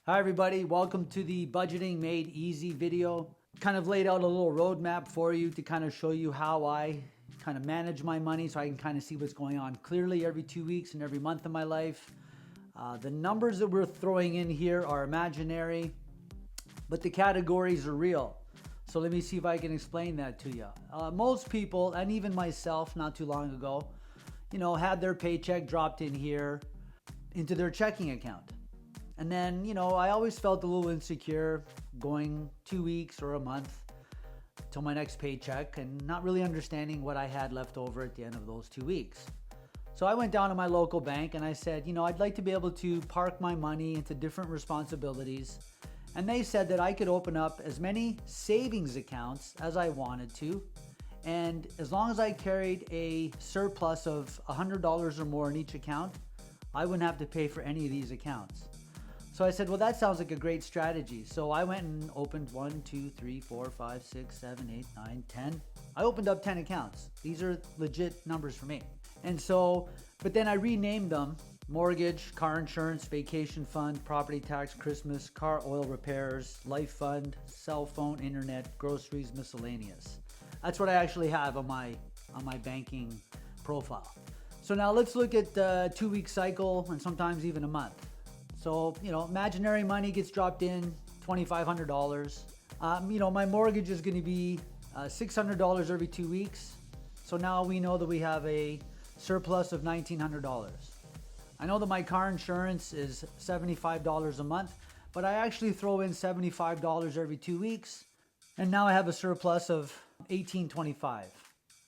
Hi everybody, welcome to the Budgeting Made Easy video. Kind of laid out a little roadmap for you to kind of show you how I kind of manage my money so I can kind of see what's going on clearly every 2 weeks and every month of my life. The numbers that we're throwing in here are imaginary, but the categories are real. So let me see if I can explain that to you. Most people, and even myself not too long ago, had their paycheck dropped in here into their checking account. And then, I always felt a little insecure going 2 weeks or a month till my next paycheck and not really understanding what I had left over at the end of those 2 weeks. So I went down to my local bank and I said, I'd like to be able to park my money into different responsibilities. And they said that I could open up as many savings accounts as I wanted to. And as long as I carried a surplus of $100 or more in each account, I wouldn't have to pay for any of these accounts. So I said, well, that sounds like a great strategy. So I went and opened 1, 2, 3, 4, 5, 6, 7, 8, 9, 10. I opened up 10 accounts. These are legit numbers for me. And so, but then I renamed them: mortgage, car insurance, vacation fund, property tax, Christmas, car oil repairs, life fund, cell phone, internet, groceries, miscellaneous. That's what I actually have on my banking profile. So now let's look at the 2-week cycle and sometimes even a month. So, imaginary money gets dropped in, $2,500. My mortgage is going to be $600 every 2 weeks. So now we know that we have a surplus of $1,900. I know that my car insurance is $75 a month, but I actually throw in $75 every 2 weeks. And now I have a surplus of $1,825.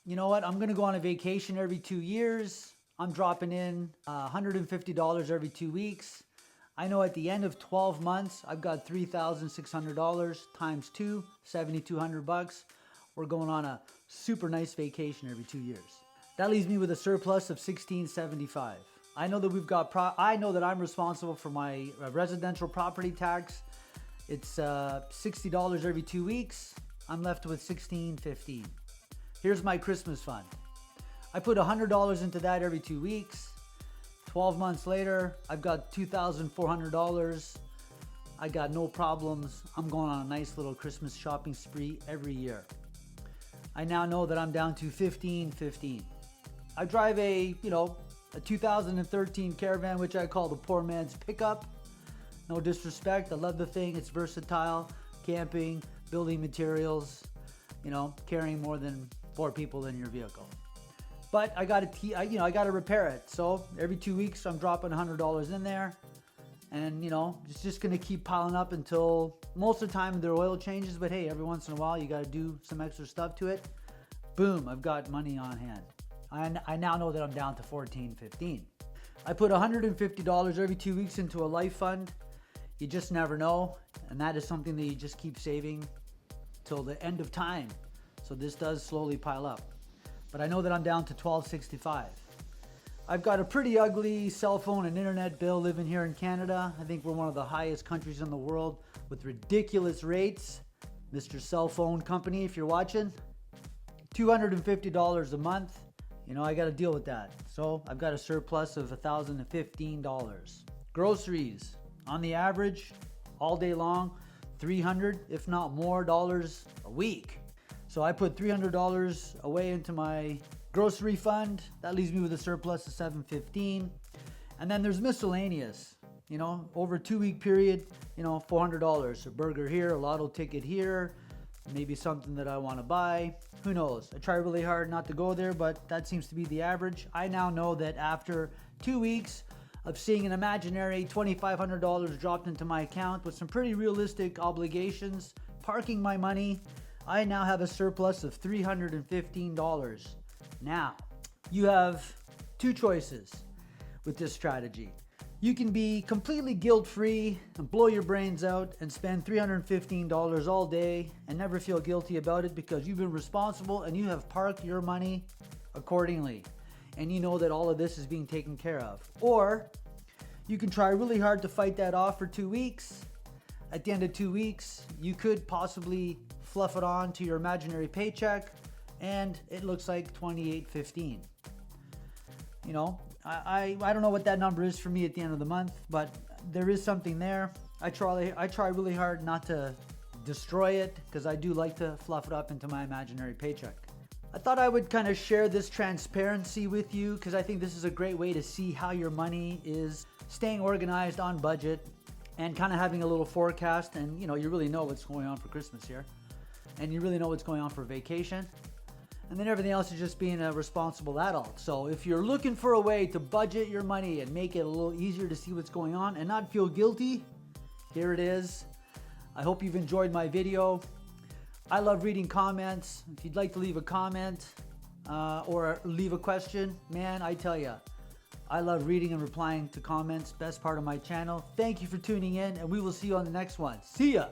You know what? I'm going to go on a vacation every 2 years. I'm dropping in $150 every 2 weeks. I know at the end of 12 months, I've got $3,600 times 2, $7,200. We're going on a super nice vacation every 2 years. That leaves me with a surplus of $1,675. I know that I know that I'm responsible for my residential property tax. It's $60 every 2 weeks. I'm left with $1,615. Here's my Christmas fund. I put $100 into that every 2 weeks. 12 months later, I've got $2,400. I got no problems. I'm going on a nice little Christmas shopping spree every year. I now know that I'm down to $1,515. I drive a 2013 Caravan, which I call the poor man's pickup. No disrespect. I love the thing. It's versatile. Camping, building materials, carrying more than 4 people in your vehicle. But I got to repair it. So every 2 weeks, I'm dropping $100 in there, and it's just gonna keep piling up until most of the time their oil changes. But hey, every once in a while, you got to do some extra stuff to it. Boom! I've got money on hand. I now know that I'm down to $1,415. I put $150 every 2 weeks into a life fund. You just never know, and that is something that you just keep saving till the end of time. So this does slowly pile up. But I know that I'm down to $1,265. I've got a pretty ugly cell phone and internet bill living here in Canada. I think we're one of the highest countries in the world with ridiculous rates. Mr. Cell Phone Company, if you're watching, $250 a month. I got to deal with that. So I've got a surplus of $1,015. Groceries, on the average, all day long, $300, if not more, dollars a week. So I put $300 away into my grocery fund. That leaves me with a surplus of $715. And then there's miscellaneous. Over a 2-week period, $400. A burger here, a lotto ticket here, maybe something that I want to buy. Who knows? I try really hard not to go there, but that seems to be the average. I now know that after 2 weeks of seeing an imaginary $2,500 dropped into my account with some pretty realistic obligations, parking my money, I now have a surplus of $315. Now, you have 2 choices with this strategy. You can be completely guilt-free and blow your brains out and spend $315 all day and never feel guilty about it because you've been responsible and you have parked your money accordingly. And you know that all of this is being taken care of. Or you can try really hard to fight that off for 2 weeks. At the end of 2 weeks, you could possibly fluff it on to your imaginary paycheck and it looks like $2,815. I don't know what that number is for me at the end of the month, but there is something there. I try really hard not to destroy it because I do like to fluff it up into my imaginary paycheck. I thought I would kind of share this transparency with you because I think this is a great way to see how your money is staying organized on budget and kind of having a little forecast, and you really know what's going on for Christmas here, and you really know what's going on for vacation, and then everything else is just being a responsible adult. So if you're looking for a way to budget your money and make it a little easier to see what's going on and not feel guilty, here it is. I hope you've enjoyed my video. I love reading comments. If you'd like to leave a comment or leave a question, man, I tell you, I love reading and replying to comments. Best part of my channel. Thank you for tuning in, and we will see you on the next one. See ya!